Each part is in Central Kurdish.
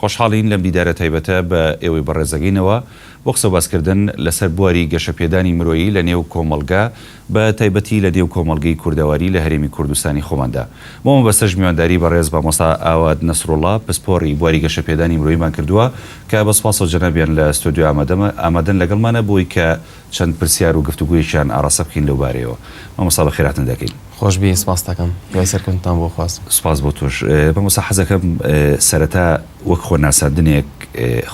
خۆشحاڵین لەم دیدارە تایبەتە بە ئێوەی بەڕێزەگەینەوە بۆ قسە باسکردن لەسەر بواری گەشەپێدانی مرۆیی لە نێو کۆمەڵگا بە تایبەتی لە نێو کۆمەڵگەی کوردەواری لە هەرێمی کوردستانی خۆماندا. مۆمە بەسەر میوانداری بەڕێز مامۆستا ئاواد نەسڕوڵڵا پسپۆڕی بواری گەشەپێدانی مرۆییمان کردووە کە بە سوپاس و جەنابیان لە ستۆدیۆ ئامادەن لەگەڵمانە بۆی کە چەند پرسیار و گفتوگویەکیان ئاڕاستە بکەین لەو بارەیەوە. مامۆستا بەخێراتن دەکەین. خۆشبی سپاس دەکەم دوای سەرکەوتنتان بۆ خواست. سپاس بۆ تۆش. مامۆستا حەزەکەم سەرەتا وەک خۆناساندنێک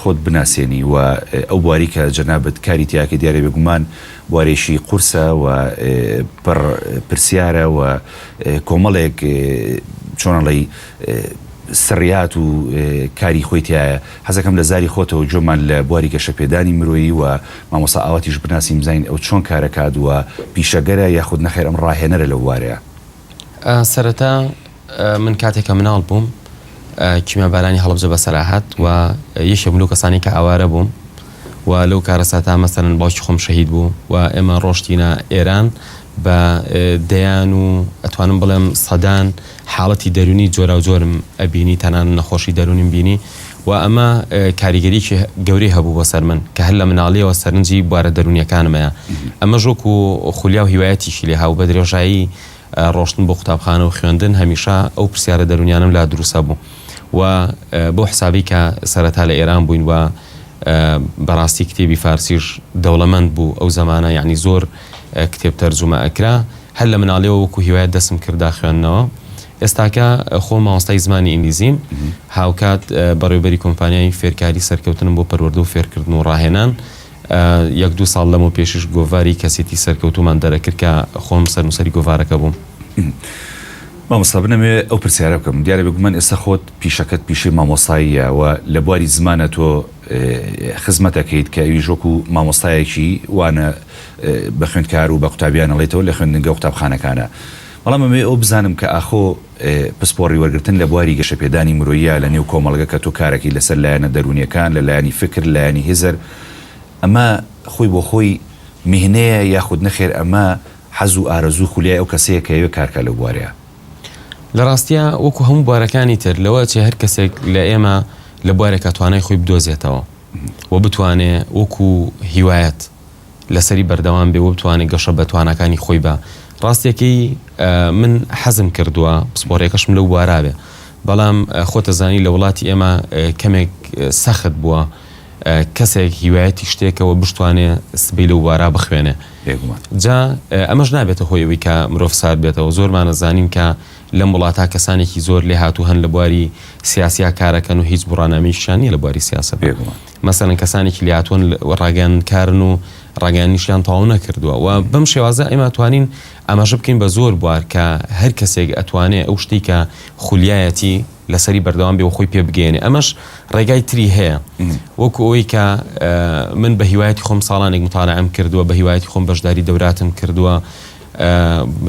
خۆت بناسێنی و ئەو بواری کە جەنابەت کاری تیاکە دیارە بێگومان بوارێکی قورسە و پڕ پرسیارە و کۆمەڵێک چۆنەڵی سڕیات و کاری خۆی تایە. حەزەکەم لە زاری خۆتەوە جۆمان لە بواری گەشەپێدانی مرۆیی و مامۆستا ئاواتیش بناسیم بزانین ئەو چۆن کارەکات و پیشەگەرە یاخود نەخێر ئەم ڕاهێنەرە لەو وارەیە. سەرەتا من کاتێکە مناڵ بووم کیمیابارانی هەڵبجە بەسەراحەت و یەکێک بوو کەسانی کە ئاوارە بووم و لەو کارەساتا مەسەرەن باوکی خۆم شەهید بوو و ئێمە ڕۆشتینە ئێران بە دەیان و ئەتوانم بڵێم سەدان حاڵەتی دەرونی جۆرا و جۆرم ئەبینی تەنان نەخۆشی دەرونیم بینی و ئەمە کاریگەریکی گەورەی هەبوو بۆ سەر من کە هەر لە مناڵیەوە سەرنجی بوارە دەرونیەکانمەیە. ئەمە ژۆک و خولیا و هیوایەتیشی لێ هاو بە درێژایی ڕۆشتن بۆ قوتابخانە و خوێندن هەمیشە ئەو پرسیارە دەرونیانم لا دروستە بوو و بۆ حسابی کە سەرەتا لە ئێران بووین و بەڕاستی کتێبی فارسیش دەوڵەمەند بوو ئەو زەمانە یعنی زۆر کتێب تەرجومە ئەکرا هەر لە مناڵیەوە وەکو هیوایەت دەستم کردا خوێندنەوە. ئێستاکە خۆ مامۆستای زمانی ئینگلیزیم هاوکات بەڕێوەبەری کۆمپانیای فێرکاری سەرکەوتنم بۆ پەروەردە و فێرکردن و ڕاهێنان یەک دوو ساڵ لەمە پێشش گۆڤاری کەسێتی سەرکەوتومان دەرەکرد کە خۆم سەرنووسەری گۆڤارەکە بووم. مامۆستا بنەمێ ئەو پرسیارە بکەم دیارە بێگومان ئێستا خۆت پیشەکەت پیشەی مامۆستاییەوە لە بواری زمانە تۆ خزمەتەکەیت کە ئەوی ژۆک و مامۆستایەکی وانە بە خوێندکار و بە قوتابیان ئەڵێتەوە لە خوێندنگە قوتابخانەکانە. بەڵام ئەمێ ئەو بزانم کە ئاخۆ پسپۆڕی وەرگرتن لە بواری گەشەپێدانی مرۆییە لە نێو کۆمەڵگە کە تۆ کارێکی لەسەر لایەنە دەرونیەکان لە لایەنی فکر لایەنی هێزر ئەمە خۆی بۆ خۆی میهنەیە یاخود نەخێر ئەمە حەز و ئارەزوو خولیای ئەو کەسەیە کە ئەوێ کارکە لە بوارەیە. لە ڕاستیە وەکو هەموو بوارەکانی تر لەوە چێ هەر کەسێک لە ئێمە لە بوارێکە توانای خۆی بدۆزێتەوە و بتوانێت وەکو هیوایەت لەسەری بەردەوام بێ و بتوانێت گەشە بە توانەکانی خۆی بە. ڕاستیەکەی من حەزم کردووە پسپۆڕێکەشم لەو بوارا بێ بەڵام خۆتەزانی لە وڵاتی ئێمە کەمێک سەخت بووە کەسێک هیوایەتی شتێکەوە بشتوانێ سبەی لەو بوارا بخوێنێ. جا ئەمەش نابێتە هۆی ئەوەی کە مرۆڤ سارد بێتەوە. زۆرمانە زانین کە لەم وڵاتە کەسانێکی زۆر لێ هاتوو هەن لە بواری سیاسیا کارەکەن و هیچ بڕانامەیەکیشیان نیە لە بواری سیاسە. مەسەڵەن کەسانێکی لێ هاتوون ڕاگەیاندکارن و ڕاگەیاندنیشیان تەواو نەکردووە و بەم شێوازە ئێمە توانین ئاماژە بکەین بە زۆر بوار کە هەر کەسێک ئەتوانێت ئەو شتی کە خولیایەتی لەسەری بەردەوام بێ و خۆی پێ بگەێنێ. ئەمەش ڕێگای تری هەیە وەکو ئەوەی کە من بە هیوایەتی خۆم ساڵانێک مطالعەم کردووە بە هیوایەتی خۆم بەشداری دەوراتم کردووە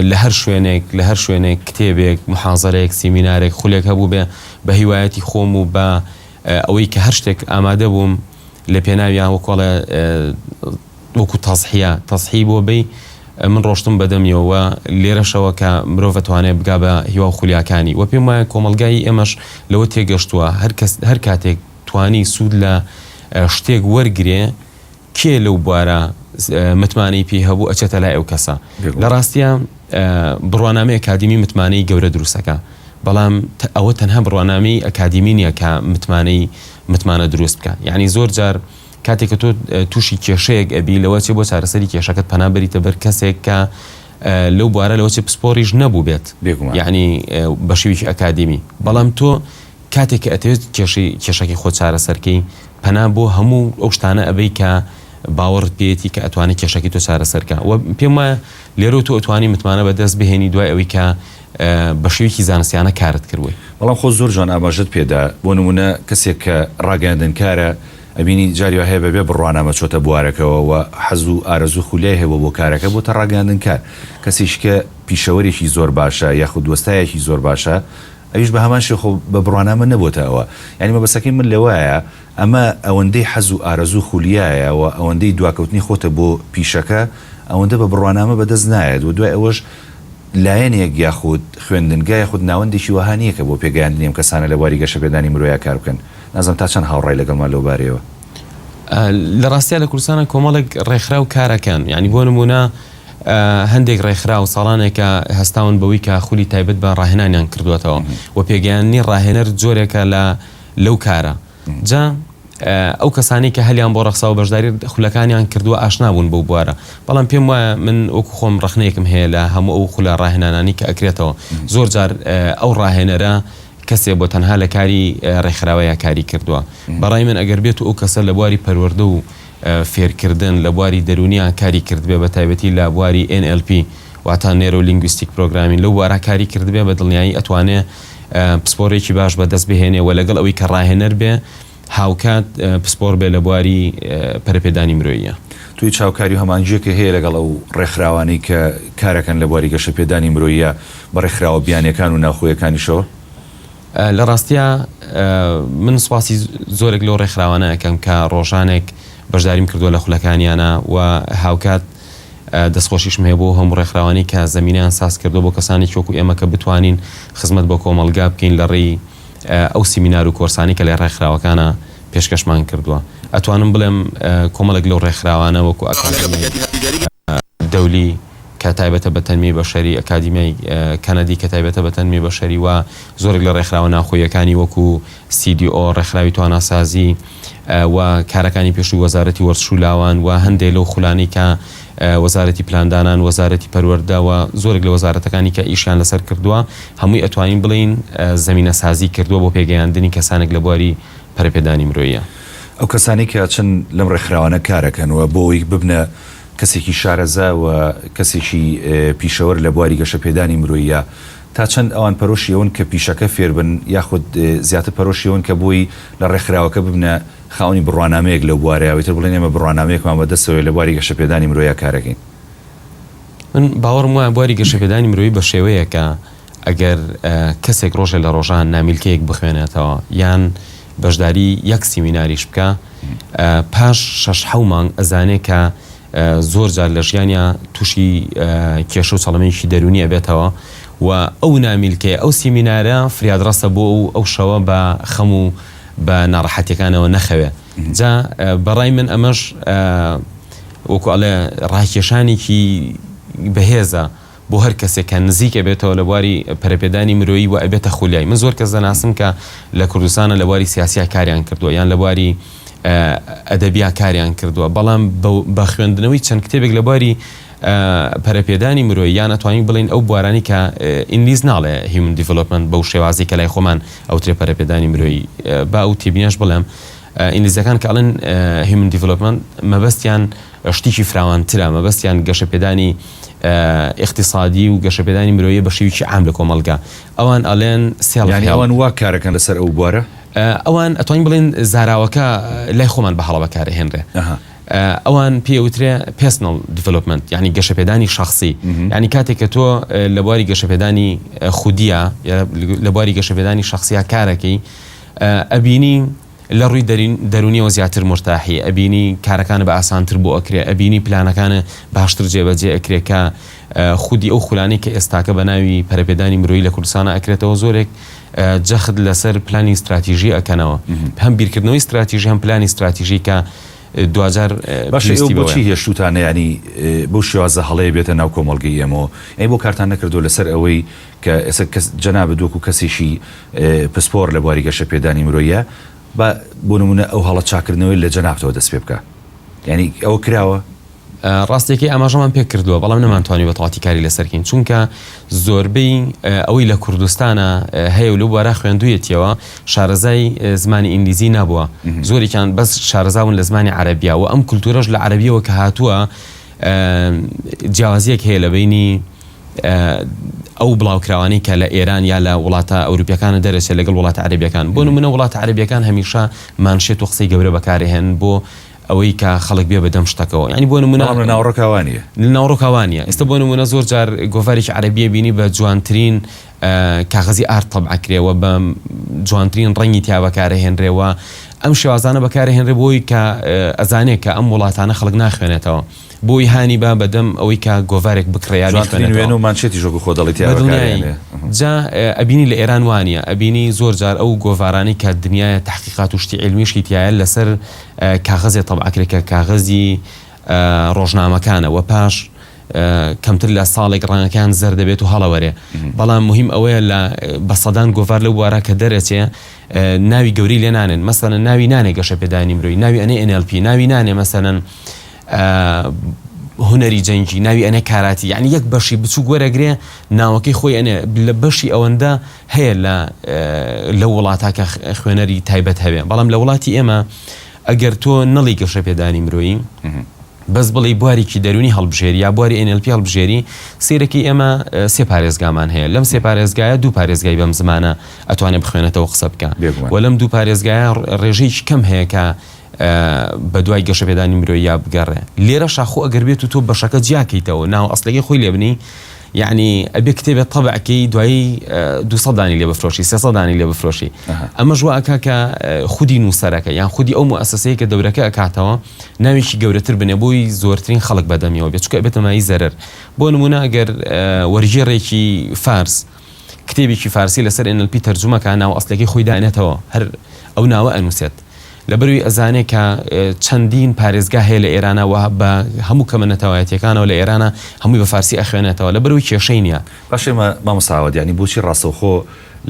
لە هەر شوێنێک کتێبێک محازەرەیەک سیمینارێک خولێک هەبوو بێ بە هیوایەتی خۆم و بە ئەوەی کە هەر شتێک ئامادە بووم لە پێناویان وەکوڵە وەکو تەصحیح بۆ بێ من ڕۆشتم بەدەمیەوە لێرەشەوە کە مرۆڤ ئەتوانێت بگا بە هیوا خولیاکانی و پێم وایە کۆمەلگای ئێمەش لەوە تێگەشتووە هەر کاتێک توانی سوود لە شتێک وەرگێ کێ لەو بوارە متمانەی پێ هەبوو ئەچێتە لای ئەو کەسە. لە ڕاستیە بڕوانامەی ئەکادیمی متمانەی گەورە دروستەکە بەڵام ئەوە تەنها بڕوانامەی ئەکادیمی نییە کە متمانە دروست بکە. یعنی زۆر جار کاتێک کە تۆ تووشی کێشەیەک ئەبی لەوە چێ بۆ چارەسەری کێشەکەت پەنابەریتە بەر کەسێک کە لەو بوارە لەوە چێ پسپۆڕیش نەبوو بێت یعنی بە شێوەیەکی ئەکادیمی. بەڵام تۆ کاتێک کە ئەتەوێت کێشەکەی خۆ چارەسەرکەی پەنا بۆ هەموو ئەو شتانە ئەبەی کە باوەڕت پێێتی کە ئەتوانێت کێشەکەی تۆ چارەسەرکە و پێم وایە لێرە تۆ ئەتوانی متمانە بەدەست بهێنی دوای ئەوەی کە بە شێوەیەکی زانستیانە کارت کردووی. بەڵام خۆ زۆر جوان ئاماژەت پێدا بۆ نمونە کەسێک کە ڕاگەاندنکارە ئەبینی جاریوە هەیە بەبێ بڕوانامە چۆتە بوارەکەەوە و حەز و ئارەزوو خولیای هەیە بۆ کارەکە بۆتە ڕاگەاندنکار کەسیش کە پیشەوەرێکی زۆر باشە یاخود دۆستایەکی زۆر باشە ئەویش بە هەمان شێخۆ بە بڕوانامە نەبووتە ئەوە. یعنی مەبەستەکەی من لەوەیە ئەمە ئەوەندەی حەز و ئارەزوو خولیایە و ئەوەندەی دواکەوتنی خۆتە بۆ پیشەکە ئەوەندە بە بڕوانامە بەدەست نایێت و دوای ئەوەش لایەنێک یاخود خوێندنگە یاخود ناوەندێکی وهانیە کە بۆ پێگەیاندنی ئەم کەسانە لە بواری گەشەپێدانی مرۆیە کار بکەن نازم تا چەند هاوڕای لەگەڵمان لەو بارەیەوە لە ڕاستیە لە کوردستانە کۆمەڵێک ڕێکخرا و کارەکەن یعنی بۆ نمونە هەندێک ڕێکخرا و ساڵانێکە هەستاون بەوەی کە خولی تایبەت بە ڕاهێنانیان کردوێتەوە و پێگەیاندنی ڕاهێنەر جۆرێکە لەو کارە جا ئەو کەسانی کە هەلیان بۆ ڕەخسا و بەشداری خولەکانیان کردووە ئاشنا بوون بەو بوارە بەڵام پێم وایە من وەکو خۆم ڕخنەیەکم هەیە لە هەموو ئەو خولە ڕاهێنانانی کە ئەکرێتەوە زۆر جار ئەو ڕاهێنەرە کەسێ بۆ تەنها لە کاری ڕێکخراوەیە کاری کردووە بەڕای من ئەگەر بێت و ئەو کەسە لە بواری پەروەردە و فێرکردن لە بواری دەرونیان کاری کردبێ بە تایبەتی لە بواری NLP واتە نێرۆ لینگویستیک پرۆگرامین لەو وارە کاری کردبێ بە دڵنیایی ئەتوانێ پسپۆرێکی باش بەدەست بهێنێ و لەگەڵ ئەوەی کە ڕاهێنەر بێ هاوکات پسپۆر بێ لە بواری پەرەپێدانی مرۆییە توی چاوکاری و هەمانجیەکە هەیە لەگەڵ ئەو ڕێکخراوانەی کە کارەکەن لە بواری گەشەپێدانی مرۆییە بە ڕێکخراوە بیانیەکان و ناوخۆیەکانیشەوە لە ڕاستیە من سواسی زۆرێک لەو ڕێکخراوانە ئەەکەم کە ڕۆژانێک بەشداریم کردووە لە خولەکانیانە و هاوکات دەستخۆشیشم هەیە بۆ هەموو ڕێکخراوانی کە زەمینیان ساز کردو بۆ کەسانی چۆکو ئێمە کە بتوانین خزمەت بۆ کۆمەلگا بکەین لە ڕێی ئەو سیمینار و کۆرسانی کە لە ڕێکخراوەکانە پێشکەشمان کردووە ئەتوانم بڵێم کۆمەڵێک لەو ڕێکخراوانە وەکو ئەکادمی دەولی کە تایبەتە بە تەنمی بەشەری ئەکادیمیای کەنەدی کە تایبەتە بە تەنمی بەشەری و زۆرێک لە ڕێکخراوە ناوخۆیەکانی وەکو CDO ڕێکخراوی تواناسازی و کارەکانی پێشووی وەزارەتی وەرزش و لاوان و هەندێک لەو خولانی کە وەزارەتی پلاندانان وەزارەتی پەروەردە و زۆرێک لە وەزارەتەکانی کە ئیشیان لەسەر کردووە هەمووی ئەتوانین بڵین زەمینە سازی کردووە بۆ پێگەیاندنی کەسانێک لە بواری پەرەپێدانی مرۆییە ئەو کەسانی کە چەند لەم ڕێکخراوانە کارەکەن و بۆی ببنە کەسێکی شارەزا و کەسێکی پیشەوەر لە بواری گەشەپێدانی مرۆییە تا چەند ئەوان پەرۆشیەوەن کە پیشەکە فێربن یاخود زیاتر پەرۆشیەوەن کە بۆی لە ڕێکخراوەکە ببنە خاوەنی بڕوانامەیەک لەو بوارەیەوەیتر بڵێن ئێمە بڕوانامەیەکمان بەدەستەوەی لە بواری گەشەپێدانی مرۆییە کارەکەین من باوەڕم وایە بواری گەشەپێدانی مرۆیی بە شێوەیە کە ئەگەر کەسێک ڕۆژێ لە ڕۆژان نامیلکەیەک بخوێنێتەوە یان بەشداری یەک سیمیناریش بکە پاش 6-7 مانگ ئەزانێ کە زۆر جار لە ژیانیا تووشی کێشە و چەڵەمێکی دەرونی ئەبێتەوە و ئەو نامیلکەیە ئەو سیمینارە فریادڕەسە بۆ ئەو شەوە بە خەم و بە ناڕەحەتیەکانەوە نەخەوێ جا بەڕای من ئەمەش وەکو ئەڵێ ڕاکێشانێکی بەهێزە بۆ هەر کەسێک کە نزیکە بێتەوە لە بواری پەرەپێدانی مرۆیی و ئەبێتە خولیای من زۆر کەس دەناسم کە لە کوردستانە لە بواری سیاسیا کاریان کردووە یان لە بواری ئەدەبیا کاریان کردووە بەڵام بە خوێندنەوەی چەند کتێبێک لە بواری پەرەپێدانی مرۆیی یان ئەتوانین بڵین ئەو بوارانی کە ئینگلیز ناڵێ هیومن دیڤلۆپمنت بەو شێوازی کە لای خۆمان ئەوترێ پەرەپێدانی مرۆیی با ئەو تێبینیاش بڵێم ئینگلیزەکان کە ئەڵێن هیومن دیڤلۆپمنت مەبەستیان شتێکی فراوانترە مەبەستیان گەشەپێدانی اقتصادی و گەشەپێدانی مرۆیی بە شێوەیەکی عام لە کۆمەلگا ئەوان ئەڵێن یعنی ئەوان وا کارەکەن لەسەر ئەو بوارە ئەوان ئەتوانین بڵێن زاراوەکە لای خۆمان بە هەڵە بەکارهێنرێ ئەوان پێوترێ پێرسۆنەڵ دیڤلۆپمنت یعنی گەشەپێدانی شخصی یعنی کاتێک کە تۆ لە بواری گەشەپێدانی خودیە لە بواری گەشەپێدانی شخصیە کارەکەی ئەبینی لە ڕووی دەرونیەوە زیاتر مرتاحی ئەبینی کارەکانە بە ئاسانتر بۆ ئەکرێ ئەبینی پلانەکانە باشتر جێبەجێ ئەکرێ کە خودی ئەو خولانەی کە ئێستاکە بە ناوی پەرەپێدانی مرۆیی لە کوردستانە ئەکرێتەوە زۆرێک جەخت لەسەر پلانی استراتیژی ئەکەنەوە هەم بیرکردنەوەی استراتیژی هەم پلانی استراتیژی کە دوجار بۆچی هێشتوتانە ینی بۆ شێوازە هەڵەیە بێتە ناو کۆمەڵگەی ئێمەوە ئەی بۆ کارتان نەکردو لەسەر ئەوەی کە ئێستا جەنابە دۆکو کەسێکی پسپۆر لە بواری گەشەپێدانی مرۆییە بۆ نمونە ئەو هەڵە چاکردنەوەی لە جەنابتەوە دەست پێ بکە ینی ئەوە کراوە ڕاستێکی ئاماژەمان پێ کردووە بەڵام نەمانتوانی بە تەواتی کاری لەسەرکەین چونکە زۆربەی ئەوەی لە کوردستانە هەیە و لەو بارە خوێندوویەتیەوە شارەزای زمانی ئینگلیزی نبووە زۆرێکیان بەس شارەزاون لە زمانی عەرەبیە و ئەم کولتورەش لە عەرەبیەوە کە هاتووە جیاوازیەک هەیە لە بینی ئەو بڵاوکراوانی کە لە ئێران یا لە وڵاتە ئەوروپیەکانە دەرەچێت لەگەڵ وڵاتە عەرەبیەکان بۆ نمونە وڵاتە عەرەبیەکان هەمیشە مانشێت و قسەی گەورە بەکارهێن بۆ ئەوەی کە خەڵک بێ بەدەم شتەکەەوە ینی بۆ نمونە ناوڕۆکاوانیە ئێستا بۆ نمونە زۆر جار گۆڤارێکی عەرەبیە بینی بە جوانترین کاغەزی ئارت تەبعکرێەوە بە جوانترین ڕەنگی تیا بەکارهێنرێەوە ئەم شێوازانە بەکارهێنرێ بۆی کە ئەزانێت کە ئەم وڵاتانە خەڵک ناخوێنێتەوە بۆی هانی با بەدەم ئەوەی کە گۆڤارێک بکڕیانی خوێنێن و مانچێتی ژۆک خۆ دەڵێت جا ئەبینی لە ئێران وانە ئەبینی زۆر جار ئەو گۆڤارانی کە دنیای تحقیقات و شتی علمیشی تایە لەسەر کاغەزێ تەبعکرێکە کاغەزی ڕۆژنامەکانە و پاش کەمتر لە ساڵێک ڕەنگەکان زەر دەبێت و هەڵەوەرێ بەڵام مهم ئەوەیە لە بەسەدان گۆڤار لەو بوارە کە دەرەچێ ناوی گەوری لێ نانێن مەسەلەن ناوی نانێ گەشە پێدانی مرۆیی ناوی ئەنێ NLP ناوی نانێ مەسەلەن هونەری جەنگی ناوی ئەنێ کاراتی یعنی یەک بەشی بچوو گوەرەگرێ ناوەکەی خۆی ئەنێ لە بەشی ئەوەندە هەیە لە وڵاتە کە خوێنەری تایبەت هەبێ بەڵام لە وڵاتی ئێمە ئەگەر تۆ نەڵی گەشە پێدانی مرۆیی بەس بڵێ بوارێکی دەرونی هەڵبژێری یا بواری NLP هەڵبژێری سیرەکەی ئێمە سێ پارێزگامان هەیە لەم سێ پارێزگایە دوو پارێزگای بەم زمانە ئەتوانێت بخوێنێتەوە قسە بکە و لەم دوو پارێزگایە ڕێژەیەکی کەم هەیە کە بە دوای گەشە پێدانی مرۆیی یا بگەڕێ لێرە شاخۆ ئەگەر بێت و تۆ بەشەکە جیاکەیتەوە ناو ئەسڵەکەی خۆی لێبنی یعنی ئەبێ کتێبێت طبعکەی دوایی 200 دانی لێ بفرۆشی 300 دانی لێ بفرۆشی ئەمە ژواکە کە خودی نووسەرەکە یان خودی ئەو مؤسسەیە کە دەورەکە ئەکاتەوە ناوێکی گەورەتر بنێ بۆی زۆرترین خەڵک بەدەمیەوە بێت چکە بێتە مای زەرەر بۆ نمونە ئەگەر وەرگێڕێکی فارس کتێبێکی فارسی لەسەر NLP تەرجومەکە ناو ئەسڵەکەی خۆی دانێتەوە هەر ئەو ناوە ئەنووسێت لەبەروی ئەزانێ کە چەندین پارێزگا هەیە لە ئێرانەوە بە هەموو کەمەنەتەوایەتەکانەوە لە ئێرانە هەمووی بە فارسی ئەخوێنێتەوە لەبەروی کێشەی نییە باشێ مامۆستاوە ینی بۆچی ڕاستەوخۆ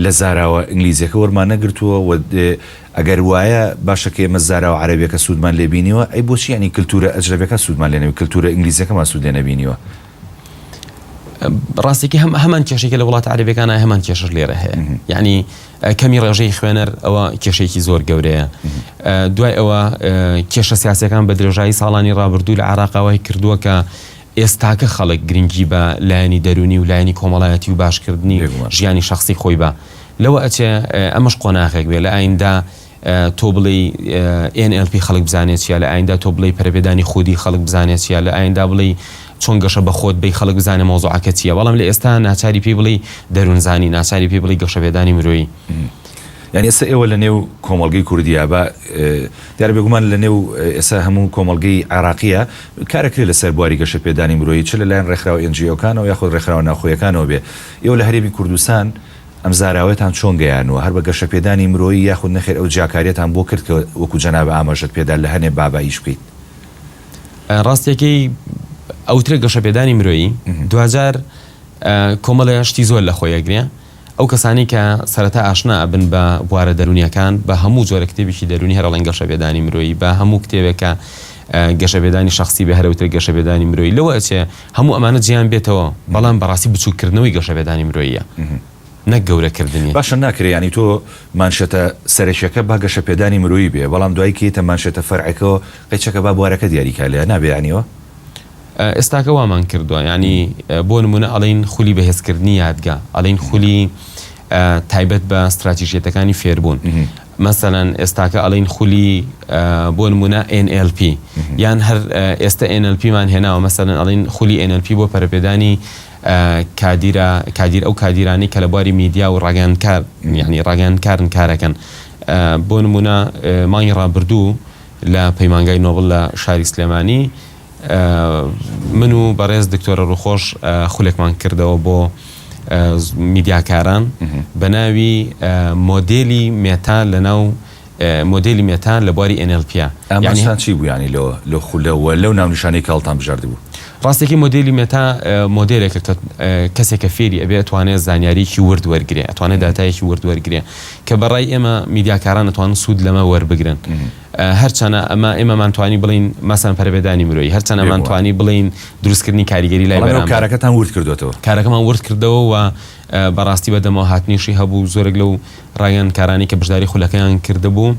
لە زاراوە ئینگلیزیەکە وەرمان نەگرتووە و ئەگەر وایە باشەکە ئێمە زاراوە عەرەبیەکە سوودمان لێبینیوە ئەی بۆچی ینی کلتورە ئەجنەبیەکە سوودمان لێنەوی کلتورە ئینگلیزیەکەمان سوود لێ نەبینیوە ڕاستێکی هەمان کێشێکە لە وڵاتە عەرەبیەکانە هەمان کێشەش لێرە هەیە یعنی کەمی ڕێژەی خوێنەر ئەوە کێشەیەکی زۆر گەورەیە دوای ئەوە کێشە سیاسیەکان بە درێژایی ساڵانی ڕابردوو لە عێراقەوەی کردووە کە ئێستاکە خەڵک گرنگی بە لایەنی دەرونی و لایەنی کۆمەڵایەتی و باشکردنی ژیانی شخصی خۆی بە لەوە ئەچێ ئەمەش قۆناغێک بێ لە ئایندا تۆ بڵێ NLP خەڵک بزانێت چیە لە ئایندا تۆ بڵێ پەرەپێدانی خودی خەڵک بزانێت چیە لە ئایندا بڵێ چۆن گەشە بە خۆت بەی خەڵک بزانێ مۆزوعەکە چیە بەڵام لە ئێستا ناچاری پێی بڵێ دەروونزانی ناچاری پێی بڵێ گەشە پێدانی مرۆیی یعنی ئێستا ئێوە لە نێو کۆمەڵگەی کوردیە بە دیارە بێگومان لە نێو ئێستا هەموو کۆمەڵگەی عێراقیە کارەکرێت لەسەر بواری گەشە پێدانی مرۆیی چ لەلایەن ڕێکخراوە NGOکانەوە یاخود ڕێکخراوە ناوخۆیەکانەوە بێ ئێوە لە هەرێمی کوردستان ئەم زاراوەتان چۆن گەیانەوە هەر بە گەشە پێدانی مرۆیی یاخود نەخێر ئەو جاکاریەتان بۆ کرد کە وەکو جەنابە ئاماژەت پێدا لە هەنێ باباییش بکەیت ڕاستیەکەی ئەوترێ گەشە پێدانی مرۆیی دوجار کۆمەڵە شتی زۆر لە خۆیەگرێ ئەو کەسانی کە سەرەتا ئاشنا ئەبن بە بوارە دەرونیەکان بە هەموو جۆرە کتێبێکی دەرونی هەرەڵەن گەشە پێدانی مرۆیی بە هەموو کتێبێکە گەشە پێدانی شخصی بە هەرەوتر گەشە پێدانی مرۆیی لەوە ئەچێ هەموو ئەمانە جیان بێتەوە بەڵام بەڕاستی بچووکردنەوەی گەشە پێدانی مرۆییە نەک گەورەکردنی باشە ناکرێ ینی تۆ مانشێتە سەرێکیەکە با گەشە پێدانی مرۆیی بێ بەڵام دوای کێتە مانشێتە فەرعەکەەوە قەیچەکە با بوارەکە دیاریکە لێ نابێیانیەوە ئێستاکە وامان کردووە ینی بۆ نمونە ئەڵین خولی بەهێزکردنی یادگا ئەڵین خولی تایبەت بە استراتیژیەتەکانی فێربوون مەسەلەن ئێستاکە ئەڵین خولی بۆ نمونە NLP یان هەر ئێستا NLPمان هێناوە مەسەلەن ئەڵین خولی NLP بۆ پەرەپێدانی کادیر ئەو کادیرانی کە لە بواری میدیا و ڕاگەیاندکار یعنی ڕاگەیاندکارن کارەکەن بۆ نمونە مانگی ڕابردوو لە پەیمانگای نۆبڵ لە شاری سلێمانی من و بەڕێز دکتۆرە ڕووخۆش خولێکمان کردەوە بۆ میدیاکاران بە ناوی مۆدێلی مێتا لەناو مۆدێلی مێتا لە بواری NLP یعنی چی بوو ینی لە خولەوە لەو ناونیشانەی کاڵتان بژاردی بوو ڕاستێکی مۆدێلی مێتا مۆدێلێکە کە کەسێکە فێری ئەبێ ئەتوانێت زانیاریکی ورد وەرگێ ئەتوانێت داتایەکی ورد وەرگێ کە بەڕای ئێمە میدیاکاران ئەتوانن سوود لەمە وەربگرن هەرچەنە ئەمە ئێمەمانتوانی بڵین مەسەن پەرەپێدانی مرۆیی هەرچەنەمانتوانی بڵین دروستکردنی کاریگەری لای بەرامبەر کارەکەتان ورد کردوێتەوە کارەکەمان ورد کردەوە و بەڕاستی بەدەمەوە هاتنیشی هەبوو زۆرێک لەو ڕاگەیاندکارانی کە بەشداری خولەکەیان کردبوو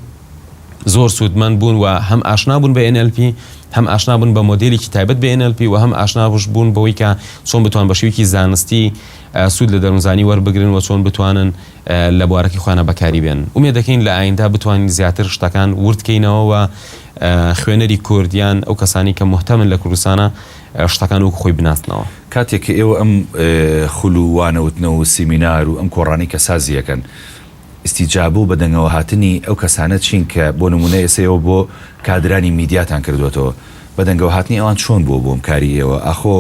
زۆر سوودمەند بوون و هەم ئاشنا بوون بە NLP هەم ئاشنا بوون بە مۆدێلێکی تایبەت بە NLP و هەم ئاشناش بوون بەوەی کە چۆن بتوان بە شێوەیەکی زانستی سوود لە دەروونزانی وەربگرن و چۆن بتوانن لە بوارەکەی خۆیان بەکاری بێن ومێ دەکەین لە ئایندا بتوانین زیاتر شتەکان وردکەینەوە و خوێنەری کوردیان ئەو کەسانی کە محتەمن لە کوردستانە شتەکان وەکو خۆی بناستنەوە کاتێک کە ئێوە ئەم خولووانەوتنەوە و سیمینار و ئەم کۆڕانی کە سازیەکەن استیجابوو بە دەنگەوە هاتنی ئەو کەسانە چین کە بۆ نمونە ئێسەوە بۆ کادرانی میدیاتان کردوێتەوە بەدەنگەوە هاتنی ئەوان چۆن بووە بۆم کاری ئێوە ئەخۆ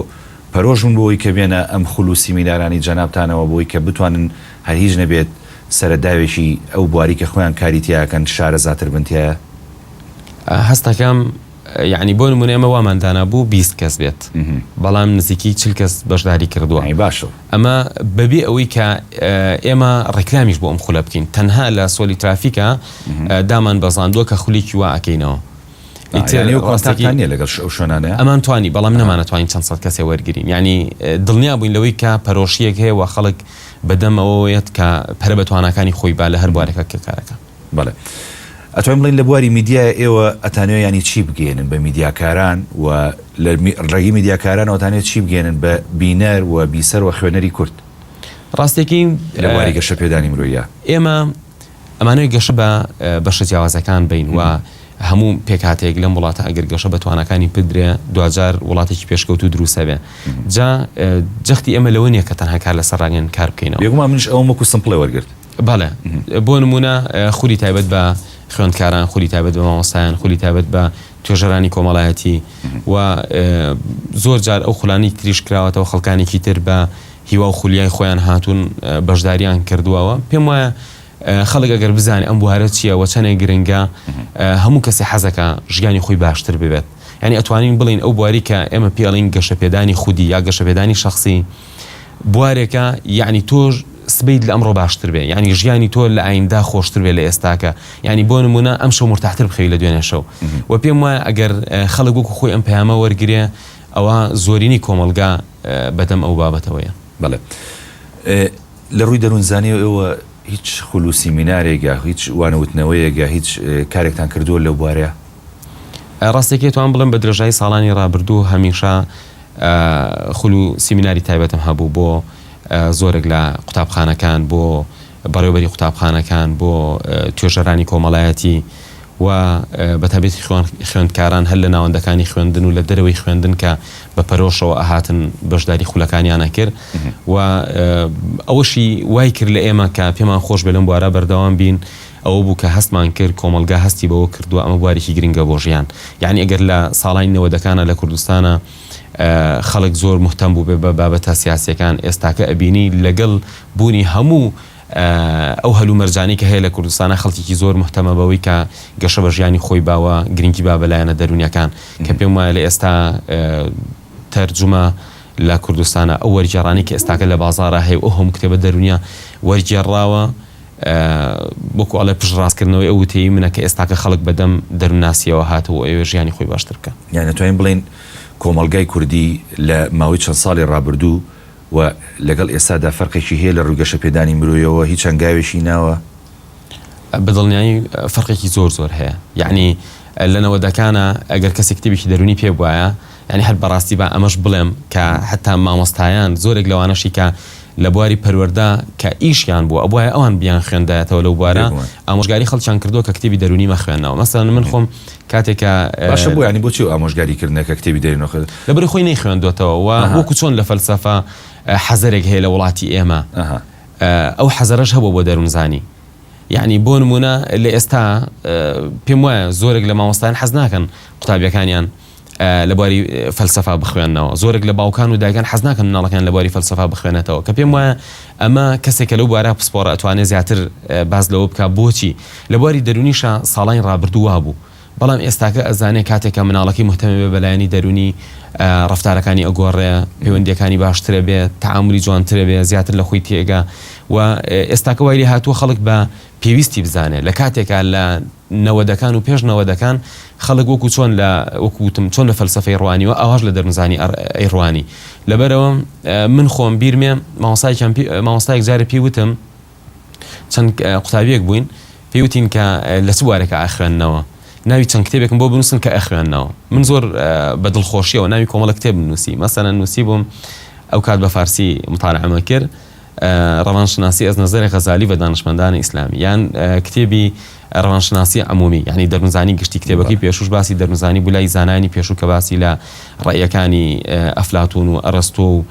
پەرۆژم بۆی کە بێنە ئەم خولوسی میدارانی جەنابتانەوە بۆی کە بتوانن هەر هیچ نەبێت سەرەداوێکی ئەو بواری کە خۆیان کاری تیاکەن شارەزاتر بنتیایە هەستەکەم یعنی بۆ نمونە ئێمە واماندانا بوو 20 کەس بێت بەڵام نزیکی 40 کەس بەشداری کردووە باشە ئەمە بەبێ ئەوەی کە ئێمە ڕێکلامیش بۆ ئەم خولە بکەین تەنها لە سۆلی ترافیکە دامان بەزاندووە کە خولێکی وا ئەکەینەوە کۆستاکانیە لەگەڵ ئەو شوێنانەیە ئەمان توانی بەڵام نەمانەتوانین چەند سەد کەسێ وەرگرین ینی دڵنیا بووین لەوەی کە پەرۆشیەک هەیە و خەڵک بەدەمەوەیەت کە پەرە بە توانەکانی خۆی با لە هەر بوارێکە کارەکە بەڵێ ئەتوانین بڵین لە بواری میدیای ئێوە ئەتانوێ ینی چی بگێنن بە میدیاکاران و لە ڕێگی میدیاکارانەوە ئەتانێت چی بگێنن بە بینەر و بیسەر و خوێنەری کورد ڕاستێکی لە بواری گەشە پێدانی مرۆیە ئێمە ئەمانەوەی گەشە بە بەشە جیاوازەکان بین و هەموو پێکاتێک لەم وڵاتە ئەگەر گەشە بە توانەکانی پدرێ دوجار وڵاتێکی پێشکەوت و دروستە بێ جا جەختی ئێمە لەوە نییە کە تەنها کار لەسەر ڕاگەن کار بکەینەوە بێگومان منش ئەوە وەکو سمپڵێ وەرگرت بەڵێ بۆ نمونە خولی تایبەت بە خوێندکاران خولی تایبەت بە مامۆستایان خولی تایبەت بە توێژەرانی کۆمەڵایەتی و زۆر جار ئەو خولانی تریش کراوەتەوە خەڵکانێکی تر بە هیوا و خولیای خۆیان هاتوون بەشداریان کردووەوە پێم وایە خەڵک ئەگەر بزانێ ئەم بوارە چییە و چەندێک گرنگە هەموو کەسی حەزەکە ژیانی خۆی باشتر ببێت یعنی ئەتوانین بڵین ئەو بواری کە ئێمە پێڵین گەشە پێدانی خودی یا گەشە پێدانی شخصی بوارێکە یعنی تۆ سبەیت لە ئەمڕۆ باشتر بێ یعنی ژیانی تۆ لە ئایندا خۆشتر بێ لە ئێستاکە یعنی بۆ نمونە ئەم شەو مرتاحتر بخەی لە دوێنێ شەو و پێم وایە ئەگەر خەڵک وەکو خۆی ئەم پەیامە وەرگرێ ئەوە زۆرینی کۆمەلگا بەدەم ئەو بابەتەوەیە بەڵێ لە ڕووی دەروونزانی ئێوە هیچ خولوسی مینارێکە هیچ وانەوتنەوەیەگە هیچ کارێکتان کردووە لەو بوارەیە ڕاستێکی توان بڵم بە درێژایی ساڵانی ڕابردوو هەمیشە خولو سیمیناری تایبەتم هەبوو بۆ زۆرێک لە قوتابخانەکان بۆ بەڕێوەبەری قوتابخانەکان بۆ توێژەرانی کۆمەڵایەتی و بەتابێتی خوێندکاران هەر لە ناوەندەکانی خوێندن و لە دەرەوەی خوێندن کە بە پەرۆشەوە ئاهاتن بەشداری خولەکانیانە کرد و ئەوەشی وای کرد لە ئێمە کە پێمان خۆش بێ لەم بوارە بەردەوام بین ئەوە بوو کە هەستمان کرد کۆمەلگا هەستی بەوە کردووە ئەمە بوارێکی گرنگە بۆ ژیان یعنی ئەگەر لە ساڵانی 90ەکانە لە کوردستانە خەڵک زۆر مهتەم بوو بێ بە بابەتە سیاسیەکان ئێستاکە ئەبینی لەگەڵ بوونی هەموو ئەو هەلو مەرجانی کە هەیە لە کوردستانە خەڵکێکی زۆر مهتەمە بەوەی کە گەشە بە ژیانی خۆی باوە گرنگی با بەلایەنە دەرونیەکان کە پێم وایە لە ئێستا تەرجمە لە کوردستانە ئەو وەرگێڕانی کە ئێستاکە لە بازاڕە هەیە ئەو هەموو کتێبە دەرونیا وەرگێڕاوە بۆکو ئەڵێ پشڕاستکردنەوەی ئەو وتەیە منە کە ئێستاکە خەڵک بەدەم دەروناسیەوە هاتەوە ئەوێ ژیانی خۆی باشتر بکە یعنی توانین بڵین کۆمەلگای کوردی لە ماوەی چەند ساڵی ڕابردوو و لەگەڵ ئێستادا فەرقێکی هەیە لە ڕووگەشە پێدانی مرۆیەوە هیچ هەنگاوێکی ناوە بەدڵنیایی فەرقێکی زۆر هەیە یعنی لەنەوەدەکانە ئەگەر کەسێک کتێبێکی دەرونی پێ بواە یعنی هەر بەڕاستی بە ئەمەش بڵێم کە حتا مامۆستایان زۆرێک لەوانەشی کە لە بواری پەروەردە کە ئیشیان بوو ئەوە ئەوان بیان خوێندایەتەوە لەو بوارە ئامۆژگاری خەڵکیان کردووە کە کتێبی دەرونی مەخوێنەوە مەسەڵەن من خۆم کاتێکە باشە بوو ینی بۆچی ئامۆژگاریکردنەکە کتێبی دەرونی نەخوێن لەبەر خۆی نەیخوێندوێتەوە و وەکو چۆن لە فەلسەفە حەزەرێک هەیە لە وڵاتی ئێمە ئەو حەزەرەش هەبوو بۆ دەروونزانی یعنی بۆ نمونە لە ئێستا پێم وایە زۆرێک لە مامۆستایان حەز ناکەن قوتابیەکانیان لە بواری فەلسەفا بخوێنەوە زۆرێک لە باوکان و دایکان حەز ناکەن مناڵەکان لە بواری فەلسەفا بخوێنێتەوە کە پێم وایە ئەمە کەسێکە لەو بوارە پسپۆڕە ئەتوانێت زیاتر باز لەوە بکە بۆچی لە بواری دەرونیشە ساڵانی ڕابردوو وابوو بەڵام ئێستاکە ئەزانێت کاتێکە مناڵەکەی مهتەمە بێ بەلایەنی دەرونی ڕەفتارەکانی ئەگۆڕێ پەیوەندیەکانی باشترە بێت تەعاملی جوانترە بێ زیاتر لە خۆی تێگا و ئێستاکە وای لێ هاتووە خەڵک بە پێویستی بزانێت لە کاتێکە لە نەوەدەکان و پێش نەوەدەکان خەڵک وەکو چۆن لە وەکوتم چۆن لە فەلسەفەی ڕوانیوە ئاواش لە دەرونزانی ئەیڕوانی لەبەرەوە من خۆم بیرمێ مامۆستایەک جارە پێیوتم چەند قوتابیەک بووین پێیوتین کە لە چ بوارێکە ئاخوێننەوە ناوی چەند کتێبێکم بۆ بنووسن کە ئەخوێننەوە من زۆر بە دڵخۆشیەوە ناوی کۆمەڵە کتێب بنووسی مەسەلەن نووسی بووم ئەو کات بە فارسی مطالعەمە کرد ڕەوانشناسی ئەز نەزەری غەزالی بە دانشمەندانی ئیسلامی یان کتێبی ڕەوانشناسی عمومی یعنی دەرونزانی گشتی کتێبەکەی پێشوش باسی دەرونزانی بولای زانانی پێشوو کە باسی لە ڕێیەکانی ئەفلاتون و ئەرسطۆ و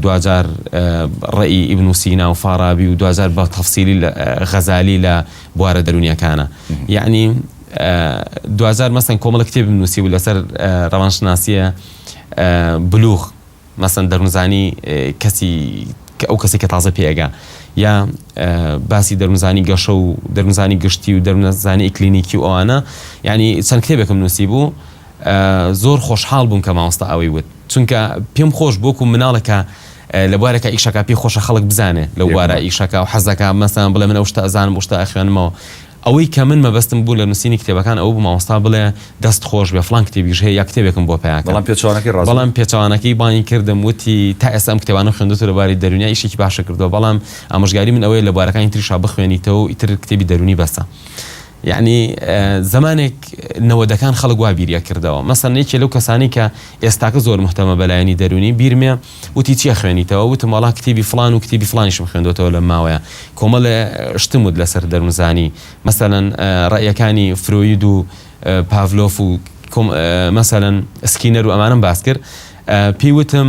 دوجار ڕێی ئیبن سینا و فارابی و دوجار بە تەفسیلی غەزالی لە بوارە دەرونیەکانە یعنی 2000 مەسەن کۆمەڵە کتێب نووسیبوو لەسەر ڕەوانشناسیە بلوغ مەسەن دەرونزانی ئەو کەسی کە تازە پێگا یا باسی دەرونزانی گەشە و دەرونزانی گشتی و دەرونزانی کلینیکی و ئەوانە یعنی چەند کتێبێکم نووسی بوو زۆر خۆشحاڵ بووم کە مامۆستا ئەوەی وت چونکە پێم خۆش بۆکو مناڵەکە لە بوارێکە ئیشەکە پێی خۆشە خەڵک بزانێ لەو وارە ئیشەکە و حەزەکە مەسەن بڵێ من ئەو شتە ئەزانم بۆ شتە ئەخوێنمەوە ئەوەی کە من مەبەستم بوو لە نووسینی کتێبەکان ئەو بوو مامۆستا بڵێ دەست خۆش بێ فڵان کتێبیش هەیە یا کتێبێکم بۆ پیاکە بەڵام پێچەوانەکەی بانی کردم وتی تا ئێستا ئەم کتێبانە خوێندوتە لەباری دەرونیا ئیشێکی باشە کردەوە بەڵام ئامۆژگاری من ئەوەیە لە بوارەکانی تریشا بخوێنیتەوە و ئیتر کتێبی دەرونی بەسە یعنی زمانێک نەوەدەکان خەڵک وا بیریە کردەوە مەسەن یەکێ لەو کەسانی کە ئێستاکە زۆر محتەمە بەلایەنی دەرونی بیرمێ وتی چیە خوێنیتەوە وتم وەڵا کتێبی فڵان و کتێبی فڵانیشم خوێندوتەوە لە ماوەیە کۆمەڵە شتم وت لەسەر دەرونزانی مەسەلەن ڕەیەکانی فرۆید و پاڤلۆف و مەسەلەن سکینەر و ئەمانم باس کرد پێی وتم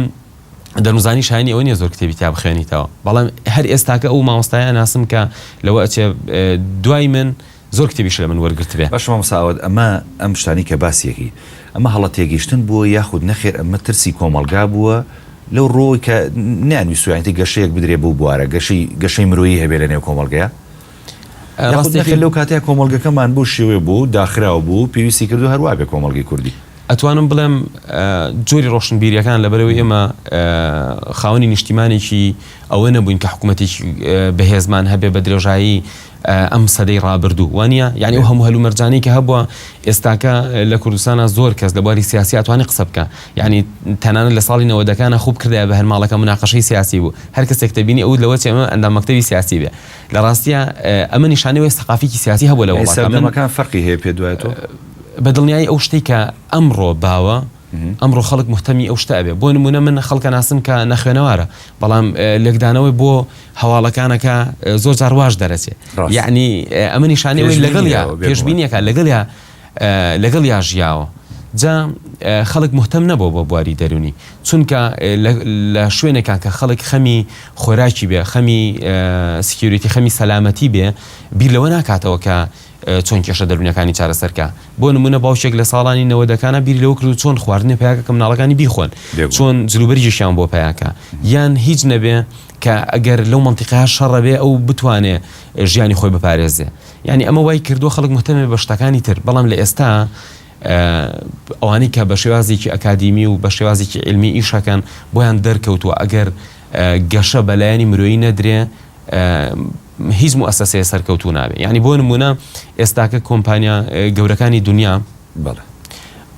دەرونزانی شایانی ئەوە نیە زۆر کتێبی تا بخوێنیتەوە بەڵام هەر ئێستاکە ئەو مامۆستایە ناسم کە لەوە ئەچێ دوای من زۆر کتێبیش لە من وەرگرت بێ باش مامۆستا ئەمە ئەم شتانی کە باسیەکی ئەمە هەڵە تێگەیشتن بووە یاخود نەخێر ئەمە ترسی کۆمەلگا بووە لەو ڕۆی کە نانویستویانتی گەشەیەک بدرێ بوو بوارە گەشەی مرۆیی هەبێ لە نێو کۆمەلگەیە لەو کاتەیە کۆمەلگەکەمان بۆ شێوێ بوو داخراو بوو پێویستی کردو هەروە بێ کۆمەلگەی کوردی ئەتوانم بڵێم جۆری ڕۆشنبیریەکان لەبەرەوەی ئێمە خاوەنی نیشتیمانێکی ئەوە نەبووین کە حکوومەتێکی بەهێزمان هەبێ بە درێژایی ئەم سەدەی ڕابردوو وانە یعنی ئەو هەموو هەلومەرجانەی کە هەبووە ئێستاکە لە کوردستانە زۆر کەس لەباری سیاسی ئەتوانی قسە بکە یعنی تەنانەت لە ساڵی 90ەکانە خوب کردایە بە هەرماڵەکە مناقەشەی سیاسی بوو هەر کەسێک دەبینی ئەو لەوە ئەمە ئەندام مەکتەبی سیاسی بێ لە ڕاستیە ئەمە نیشانەوەی سەقافێکی سیاسی هەبوو لە وڵاتەکان فەرقی هەیە پێ دوایەوە بەدڵنیایی ئەو شتێک کە ئەمڕۆ باوە ئەمڕۆ خەڵک محتەمی ئەو شتە ئەبێ بۆ نمونە من خەڵکە ناسم کە نەخوێنەوارە بەڵام لێکدانەوەی بۆ هەواڵەکانەکە زۆر جار واش دەرەچێ یعنی ئەمە نیشانەوەی لەگەڵیا پێشبینیەکە لەگەڵیا ژیاوە جا خەڵک محتەم نەبوو بۆ بواری دەرونی چونکە لە شوێنێکە کە خەڵک خەمی خۆراکی بێ خەمی سکیوریتی خەمی سەلامەتی بێ بیر لەوە ناکاتەوە کە چۆن کێشە دەرونیەکانی چارەسەرکە بۆ نمونە باوشێک لە ساڵانی 90ەکانە بیری لەوە کرد چۆن خواردنی پیاکە کە مناڵەکانی بیخۆن چۆن جلوبەرجیشیان بۆ پیاکە یان هیچ نەبێ کە ئەگەر لەو منتیقەیە شەڕە بێ ئەو بتوانێ ژیانی خۆی بپارێزێ یعنی ئەمە وای کردووە خەڵک محتەمێ بە شتەکانی تر بەڵام لە ئێستا ئەوانەی کە بە شێوازێکی ئەکادیمی و بە شێوازێکی علمی ئیشەکەن بۆیان دەرکەوتووە ئەگەر گەشە بەلایەنی مرۆیی نەدرێ هیچ مؤسسەیە سەرکەوتوو نابێ یعنی بۆ نمونە ئێستاکە کۆمپانیا گەورەکانی دنیا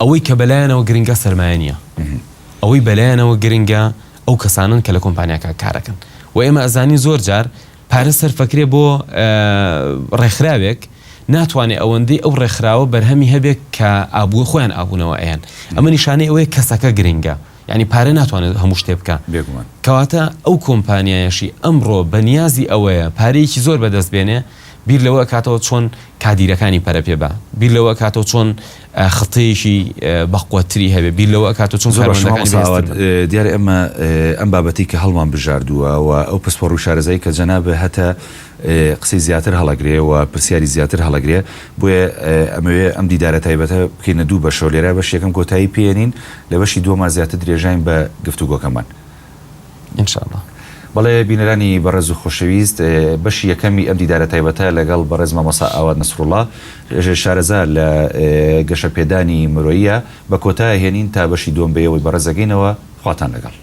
ئەوەی کە بەلایەنەوە گرنگە سەرمایە نیە ئەوەی بەلایەنەوە گرنگە ئەو کەسانن کە لە کۆمپانیاکە کارەکەن و ئێمە ئەزانی زۆر جار پارە سەرفەکرێ بۆ ڕێکخراوێک ناتوانێت ئەوەندەی ئەو ڕێکخراوە بەرهەمی هەبێت کە ئابووە خۆیان ئابوونەوە ئەیان ئەمە نیشانەی ئەوەیە کەسەکە گرنگە یعنی پارە ناتوانێت هەموو شتێ بکە کەواتە ئەو کۆمپانیایەشی ئەمڕۆ بەنیازی ئەوەیە پارەیەکی زۆر بەدەست بێنێ بیر لەوە کاتەوە چۆن کادیرەکانی پەرە پێ بە بیر لەوە کاتەوە چۆن خڵتەیەکی بەقوەتری هەبێ بیر لەوە کاتەوە چۆن دیارە ئەمە ئەم بابەتی کە هەڵمان بژاردووە و ئەو پسپۆڕ و شارەزایی کە جەنابە هەتە قسەی زیاتر هەڵەگرێ و پرسیاری زیاتر هەڵەگرێ بۆیە ئەمەوێ ئەم دیدارە تایبەتە بکەینە دوو بەشەوە لێرە بەش یەکەم کۆتایی پێێنین لە بەشی دووەما زیاتر درێژین بە گفتوگۆکەمان ئینشاءالله بەڵێ بینەرانی بەڕێز و خۆشەویست بەشی یەکەمی ئەم دیدارە تایبەتە لەگەڵ بەڕێز مامۆستا ئاواد نەسروڵڵا شارەزار لە گەشە پێدانی مرۆییە بە کۆتایە هێنین تا بەشی دووەم بەیەوەی بەڕێزەکەینەوە خواتان لەگەڵ